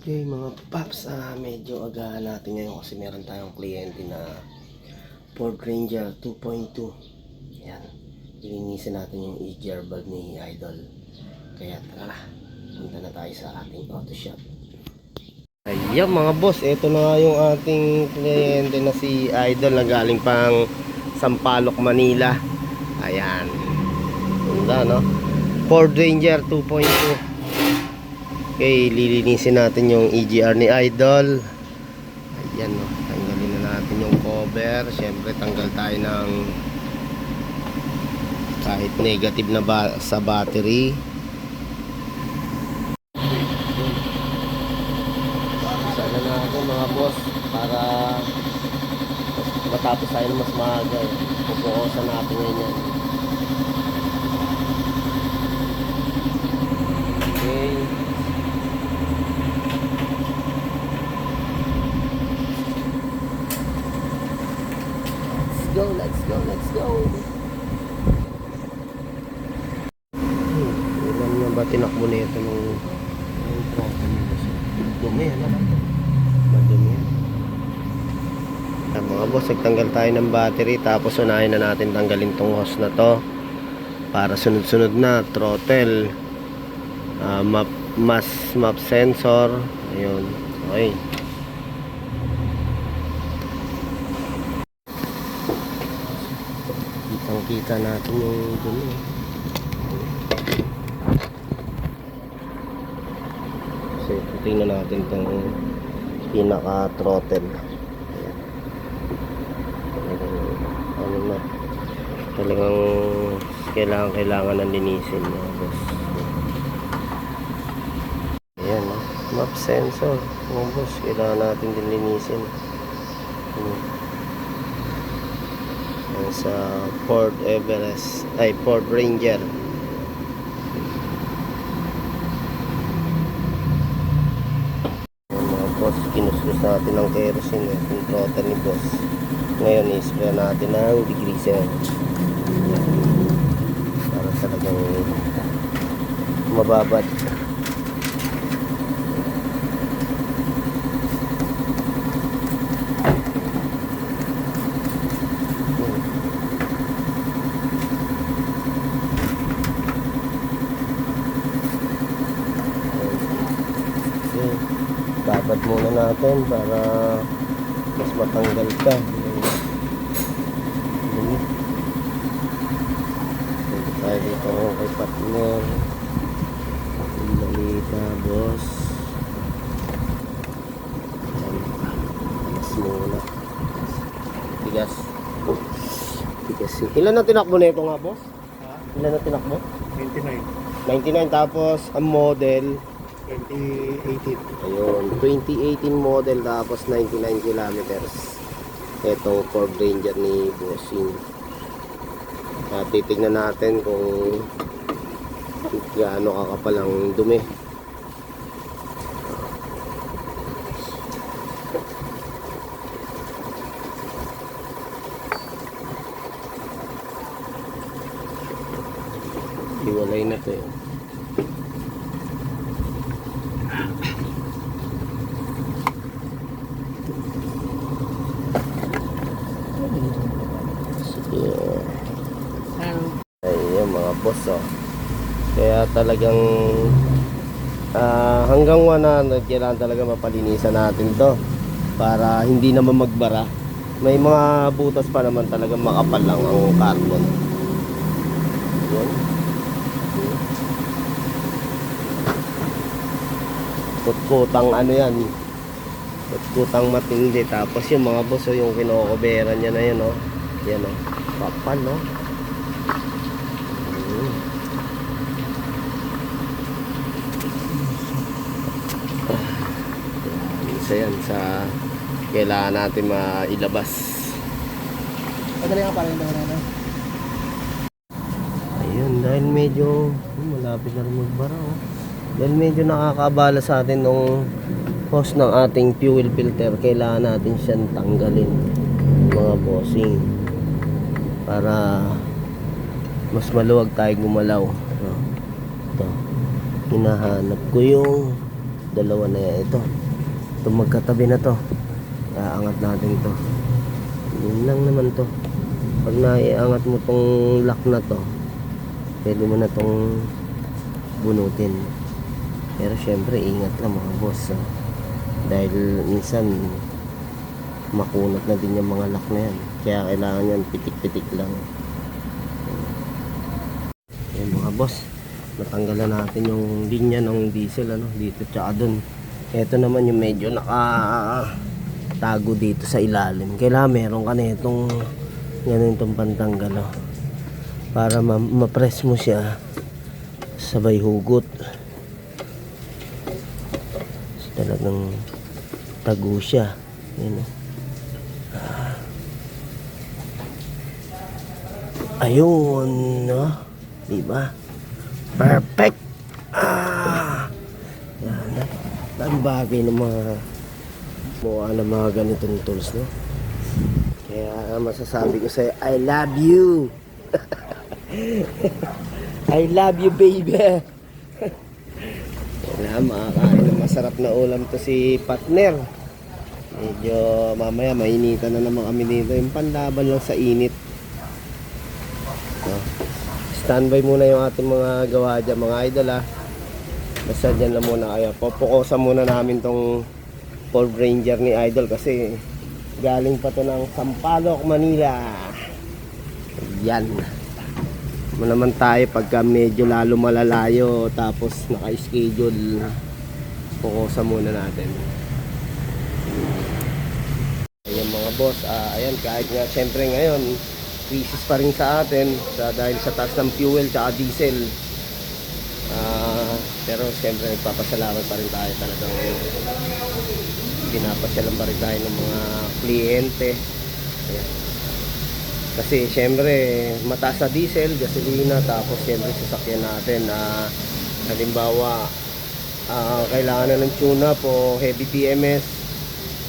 Okay mga paps, medyo agahan natin ngayon kasi meron tayong kliyente na Ford Ranger 2.2. Yan, ilinisin natin yung EGR valve ni Idol. Kaya tara, punta na tayo sa ating auto shop. Ayan mga boss, ito na nga yung ating kliyente na si Idol na galing pang Sampaloc, Manila. Ayan, ganda no, Ford Ranger 2.2. Okay, lilinisin natin yung EGR ni Idol. Ayan no, tanggalin na natin yung cover. Siyempre tanggal tayo ng kahit negative na sa battery. Sana na ako mga boss para matapos tayo mas maaga. Pupukosan natin ngayon yan. Okay, let's go. Ilan nga ba tinakbo nito nung dumi, ano? Madumi yan. Mga boss, nagtanggal tayo ng battery, tapos unahin na natin tanggalin tong hose na to para sunod-sunod na throttle, map sensor. Ayun, okay. Kitang-kita natin yung dumi. So, tingnan natin itong pinaka-throttle. Ano na, talagang kailangan ng linisin mga boss. Ayan, map sensor mga boss, kailangan natin din linisin. Sa Ford Everest ay Ford Ranger. Mga boss, kinuskus natin ng kerosene yung throttle ni boss. Ngayon i-spray natin ng degreaser para talagang mababad. Babad muna natin para mas matanggal ka. Punta tayo dito kay partner. Malita boss. Alas muna. Tigas. Ilan na tinakbo na ito nga boss? Ilan na tinakbo? 29. 99, tapos ang model 2018. ayun, 2018 model, tapos 99 kilometers. Itong Ford Ranger ni Bossing. Titignan natin kung gaano kakapal ang dumi. Hiwalay na to yun. Ayun mga boss, oh. Kaya talagang hanggang 100 kailangan talaga mapalinisan natin to para hindi naman magbara. May mga butas pa naman talagang makapal lang ang carbon. Yun. Kutkutang ano yan, kutkutang matindi. Tapos yung mga boss, oh, yung kinokoberan niya na yan, oh. Yan, oh, kapal, no? Isa yan sa kailangan natin mailabas. Madali nga pala yung daw na. Ayun, dahil medyo malapit na rin magbara, oh. Dahil medyo nakakabala sa atin nung hose ng ating fuel filter, kailangan natin siyang tanggalin mga bossing para mas maluwag tayo gumalaw. Ito, hinahanap ko yung Dalawa na yan. Ito magkatabi na to. Iaangat natin to. Yun lang naman to. Pag naiangat mo tong lock na to, pwede mo na tong bunutin. Pero syempre ingat lang mga boss, dahil minsan makunat na din yung mga lock na yan, kaya kailangan yan pitik-pitik lang. Yung mga boss, natanggalan natin yung linya ng diesel dito tsaka dun. Ito naman yung medyo nakatago dito sa ilalim, kailangan meron ka na itong ganitong pantanggal para ma-press mo siya sabay hugot. So, talagang tago siya. Yan, ayun, no? Diba? Perfect! Yan. Ang bagay ng mga mukha ng mga ganitong tools, no? Kaya masasabi ko sa'yo, I love you! I love you, baby! Wala, makakain ng masarap na ulam to si partner. Medyo mamaya mainitan na naman kami dito. Yung panlaban lang sa init. So, standby muna yung ating mga gawa dyan, mga idol Basta dyan lang muna kayo. Pupukosan muna namin tong Ford Ranger ni Idol kasi galing pa to ng Sampaloc, Manila. Yan. Mo naman tayo pagka medyo lalo malalayo tapos naka-schedule, pukusan muna natin. Ayan mga boss, ayan, kahit nga syempre ngayon crisis pa rin sa atin dahil sa taas ng fuel tsaka diesel, pero syempre nagpapasalamat pa rin tayo, talagang pinapasyalan pa rin tayo ng mga kliyente. Ayan. Kasi syempre mataas na diesel, gasolina, tapos syempre sasakyan natin halimbawa kailangan na ng tune-up o heavy PMS,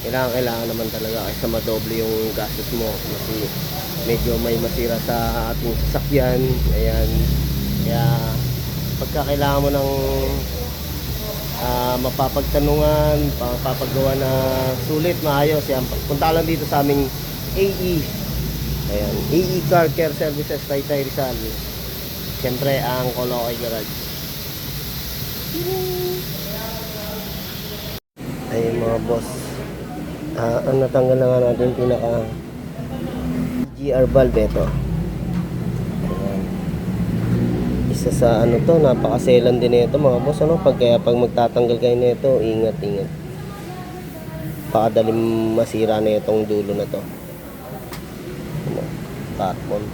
kailangan naman talaga kaysa madoble yung gastos mo kasi medyo may masira sa ating sasakyan. Ayan, kaya pagka kailangan mo ng mapapagtanungan, mapapagawa na sulit, maayos yan, punta lang dito sa aming AE. Ayan, AE Car Care Services, Taytay Rizal. Siyempre ang Caloocan Garage. Ayun mga boss, ang natanggal na nga natin pinaka GR valve ito. Ayan. Isa sa to, napakaselan din ito mga boss kaya pag magtatanggal kayo nito, ingat. Pakadaling masira na itong dulo na to. Carbon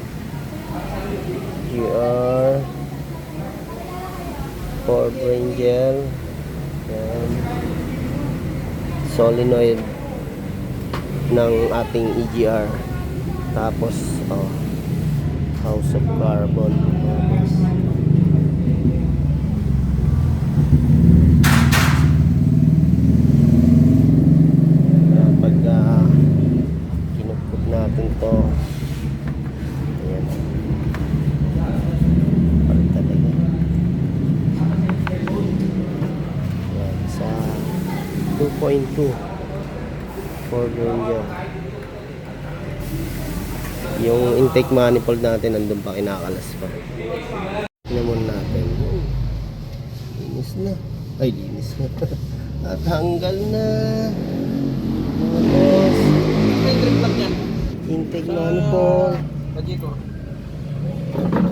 GR Ford Ranger. Ayan. Solenoid ng ating EGR, tapos House of Carbon. Pagka kinukot natin to, ayan, parang talaga ayan, sa 2.2 Ford Ranger. Yung intake manifold natin nandun pa, kinakalas pa. Tingnan natin. Linis na. Ay, linis na. At hanggal na. Mga boss. Intake manifold.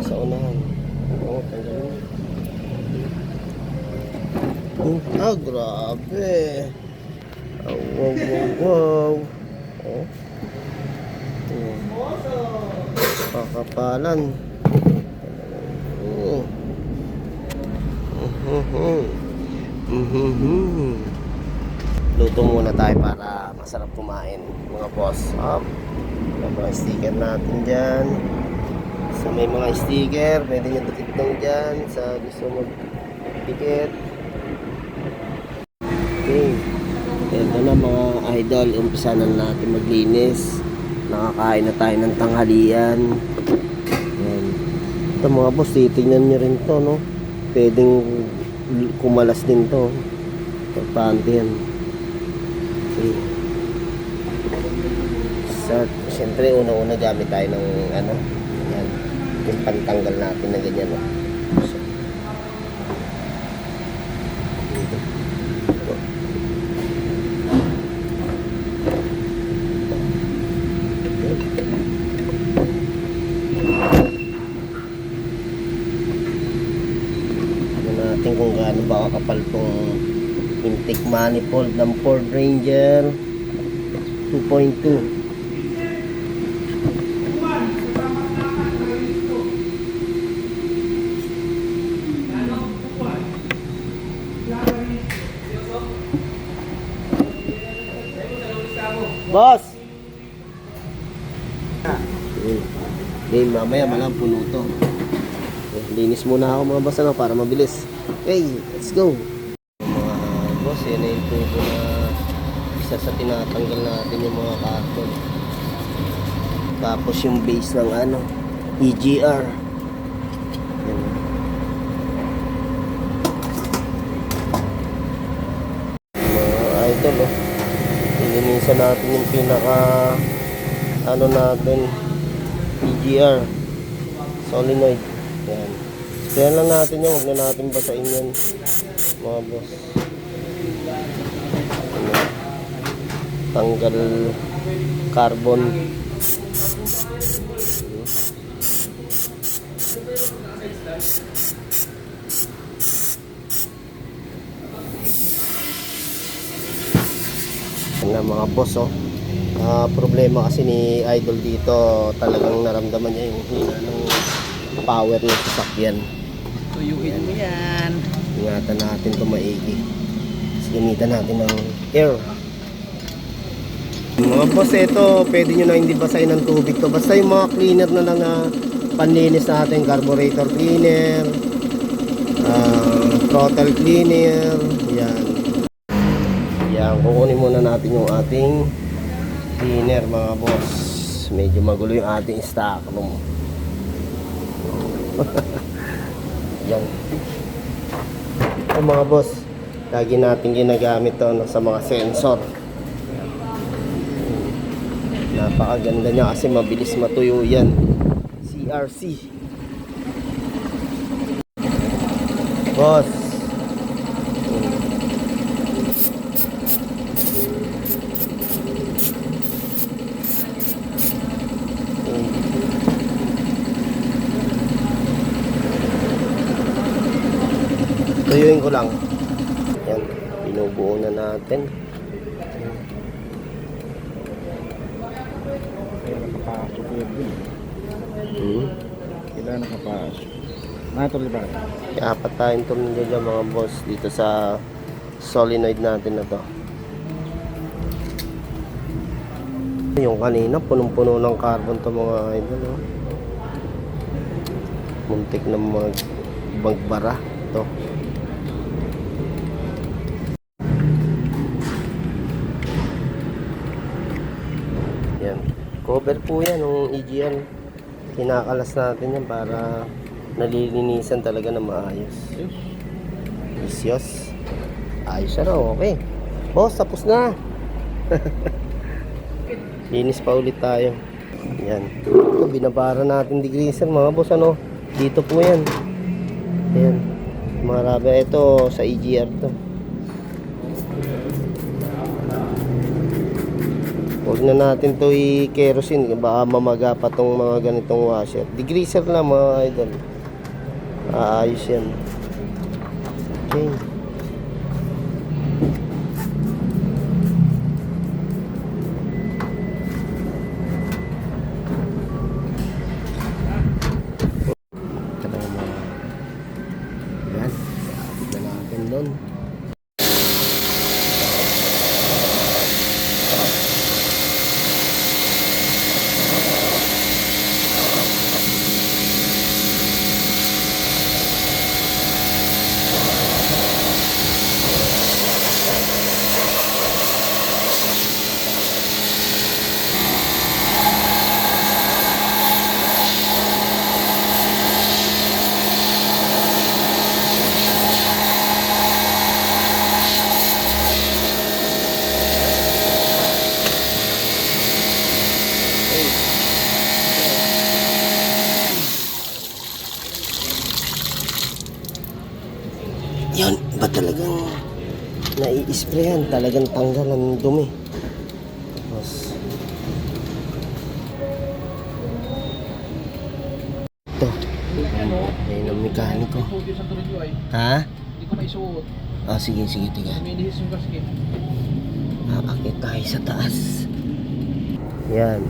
Sa unahan. Oo, tanggal na. Grabe. Wow. Oh. Kakapalan. Luto muna tayo para masarap kumain mga boss. May mga sticker natin dyan. So may mga sticker, pwede nyo dikit lang dyan sa gusto mag-dikit. Okay. Ito na mga idol, umpisa na natin maglinis. Nakakain na tayo ng tanghalian. Ayan. Ito mga boss, titignan nyo rin to, no? Pwedeng kumalas din to. Importante yan. Okay. Start. Siyempre, una-una gamit tayo ng ano. Yan. Yung pantanggal natin na ganyan. Oh. So, dito. Ito. Natin kung gaano ba kapal tong intake manifold ng Ford Ranger 2.2. Boss! Okay, mamaya malang puno to. Linis muna ako mga boss ano, para mabilis. Okay, let's go. Mga boss, yan na yung tubo na isa sa tinatanggal natin yung mga carton. Tapos yung base ng ano, EGR. Yan. Mga idol oh. Ilinisan natin yung pinaka ano natin, EGR solenoid. Yan. Kaya lang natin yan, huwag na natin basahin yan mga boss. Ano, tanggal carbon. Yan na mga boss oh. Problema kasi ni Idol dito, talagang naramdaman niya yung hina ng power ng sasakyan. Tuyuin mo yan. Ingatan natin ito maigi. Tapos gamitan natin ng air. Mga boss, ito pwede nyo na hindi basahin ng tubig to. Basta yung mga cleaner na lang panlinis natin, carburetor cleaner, throttle cleaner. Yan. Yan, kukunin muna natin yung ating cleaner mga boss. Medyo magulo yung ating stock room. Yan. Ito mga boss, lagi natin ginagamit to no, sa mga sensor. Napakaganda niya kasi mabilis matuyo yan. CRC. Boss. Tuyuin ko lang. Yan, binubuo na natin. Kailan nakapasok yun din. Kailan nakapasok. Natuloy ba? Kaya apat tayong tornilyo dyan mga boss dito sa solenoid natin na to. Yung kanina punong-puno ng carbon to mga idol. Oh. Muntik na magbara to. Yan. Cover po yan ng EGR. Kinakalas natin yan para nalilinisan talaga na maayos. Isyos. Ayos na raw. Okay. Boss, tapos na. Linis pa ulit tayo. Yan. Ito, binabara natin degreaser mga boss. Ano? Dito po yan. Ayan. Mga rubber. Ito sa EGR to. Huwag na natin to i-kerosene. Baka mamaga pa tong mga ganitong washer. Degreaser lang mga idol. Ayos yan. Okay. Yan. Tapos na natin doon. sprayan, talagang tanggal ang dumi. Tapos, ito. Ayun ang mekaniko. Ha? Hindi ko maisuot. Ah, sige, tiga. Minihis yung gasket. Aakit tayo sa taas. Yan.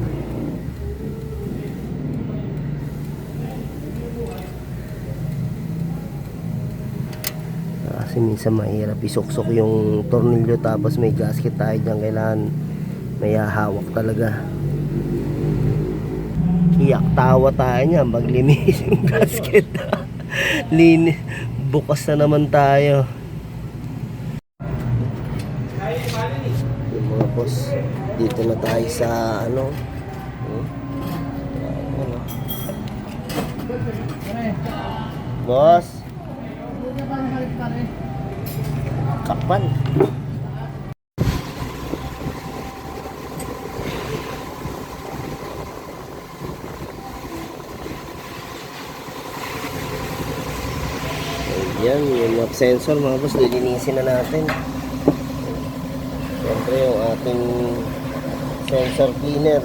Kasi minsan mahirap isuksok yung tornilyo tapos may gasket tayo dyan. Kailangan may hahawak talaga. Iyak tawa tayo niyan pag linis yung gasket. Bukas na naman tayo. Yung mga boss, dito na tayo sa ano. Boss, kapan? Ayan, yung lock sensor mga boss, lilinisin na natin. Siyempre yung ating sensor cleaner.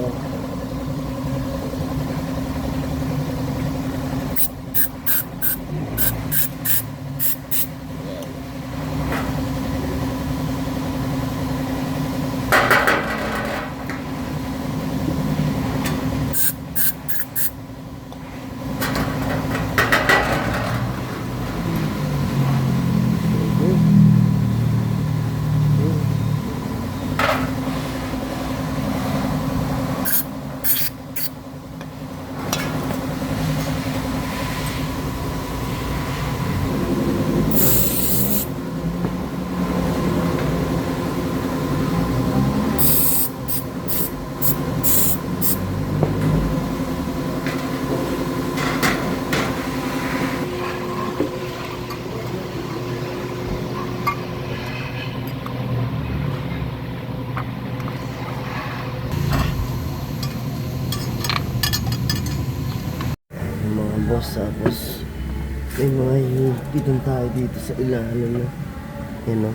Boss, tapos may mga higpitan tayo dito sa ilalim na yan o,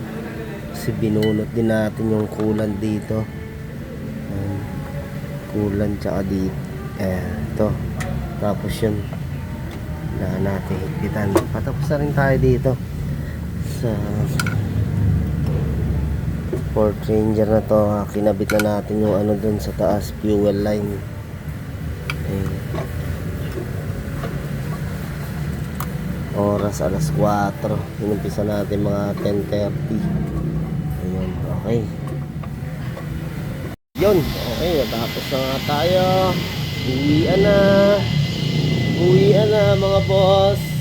kasi binunot din natin yung coolant dito. Ayan, coolant tsaka dito ito, tapos yun na natin higpitan. Patapos na rin tayo dito sa Ford Ranger na to. Kinabit na natin yung ano dun sa taas, fuel line. Ayan. Oras alas 4. Inumpisa natin mga 10:30. Ayun, okay. Yun, okay, natapos na nga tayo. Uwian na mga boss.